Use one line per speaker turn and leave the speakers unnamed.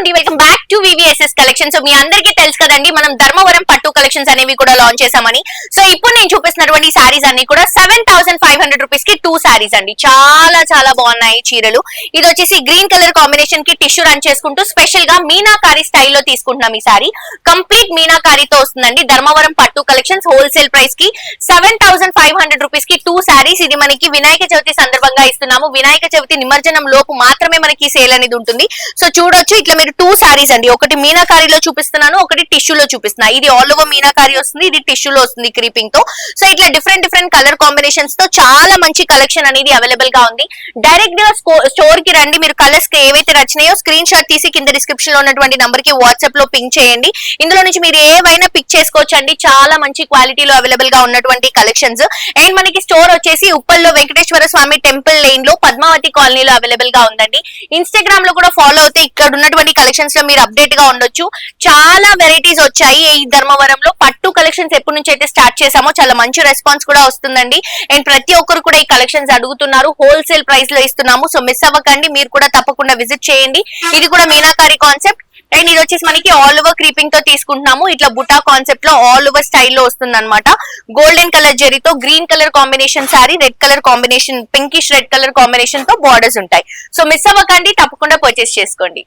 అండి, welcome back to VVSS collection. So మీ అందరికీ తెలుసు కదండి, మనం ధర్మవరం పట్టు కలెక్షన్స్ అనేవి కూడా లాంచ్ చేసామని. సో ఇప్పుడు నేను చూపిస్తున్నటువంటి సారీస్ అన్ని కూడా 7500 రూపీస్ కి 2 సారీస్ అండి. చాలా చాలా బాగున్నాయి చీరలు. ఇది వచ్చేసి గ్రీన్ కలర్ కాంబినేషన్ కి టిష్యూ రన్ చేసుకుంటూ స్పెషల్ గా మీనాకారి స్టైల్లో తీసుకుంటున్నాం. ఈ సారీ కంప్లీట్ మీనాకారితో వస్తుందండి. ధర్మవరం పట్టు కలెక్షన్స్ హోల్సేల్ ప్రైస్ కి 7500 రూపీస్ కి 2 సారీస్. ఇది మనకి వినాయక చవితి సందర్భంగా ఇస్తున్నాము. వినాయక చవితి నిమజ్జనం లోపు మాత్రమే మనకి సేల్ అనేది ఉంటుంది. సో చూడొచ్చు, ఇట్లా మీరు 2 సారీస్ అండి. ఒకటి మీనాకారిలో చూపిస్తున్నాను, ఒకటి టిష్యూలో చూపిస్తున్నా. ఇది ఆల్ ఓవర్ మీనాకారి వస్తుంది, ఇది టిష్యూలో వస్తుంది క్రీపింగ్ తో. సో ఇట్లా డిఫరెంట్ డిఫరెంట్ కలర్ కాంబినేషన్స్ తో చాలా మంచి కలెక్షన్ అనేది అవైలబుల్ గా ఉంది. డైరెక్ట్ గా స్టోర్ కి రండి. మీరు కలర్స్ కి ఏవైతే నచ్చినాయో స్క్రీన్ షాట్ తీసి కింద డిస్క్రిప్షన్ లో ఉన్నటువంటి నంబర్ కి వాట్సాప్ లో పింక్ చేయండి. ఇందులో నుంచి మీరు ఏవైనా పిక్ చేసుకోవచ్చు అండి. చాలా మంచి క్వాలిటీలో అవైలబుల్ గా ఉన్నటువంటి కలెక్షన్స్. అండ్ మనకి స్టోర్ వచ్చేసి ఉప్పల్లో వెంకటేశ్వర స్వామి టెంపుల్ లైన్ లో పద్మావతి కాలనీలో అవైలబుల్ గా ఉందండి. ఇన్స్టాగ్రామ్ లో కూడా ఫాలో అవుతే ఇక్కడ ఉన్నటువంటి కలెక్షన్స్ లో మీరు అప్డేట్ గా ఉండొచ్చు. చాలా వెరైటీస్ వచ్చాయి ఈ ధర్మవరంలో. పట్టు కలెక్షన్స్ ఎప్పటి నుంచి అయితే స్టార్ట్ చేసామో చాలా మంచి రెస్పాన్స్ కూడా వస్తుందండి. అండ్ ప్రతి ఒక్కరు కూడా ఈ కలెక్షన్స్ అడుగుతున్నారు. హోల్సేల్ ప్రైస్ లో ఇస్తున్నాము. సో మిస్ అవ్వకండి, మీరు కూడా తప్పకుండా విజిట్ చేయండి. ఇది కూడా మీనాకారి కాన్సెప్ట్. అండ్ ఇది వచ్చేసి మనకి ఆల్ ఓవర్ క్రీపింగ్ తో తీసుకుంటున్నాము. ఇట్లా బుటా కాన్సెప్ట్ లో ఆల్ ఓవర్ స్టైల్లో వస్తుంది అనమాట. గోల్డెన్ కలర్ జరీతో green colour combination sorry, red colour combination, pinkish red colour combination తో బార్డర్స్ ఉంటాయి. సో మిస్ అవ్వకండి, తప్పకుండా పర్చేస్ చేసుకోండి.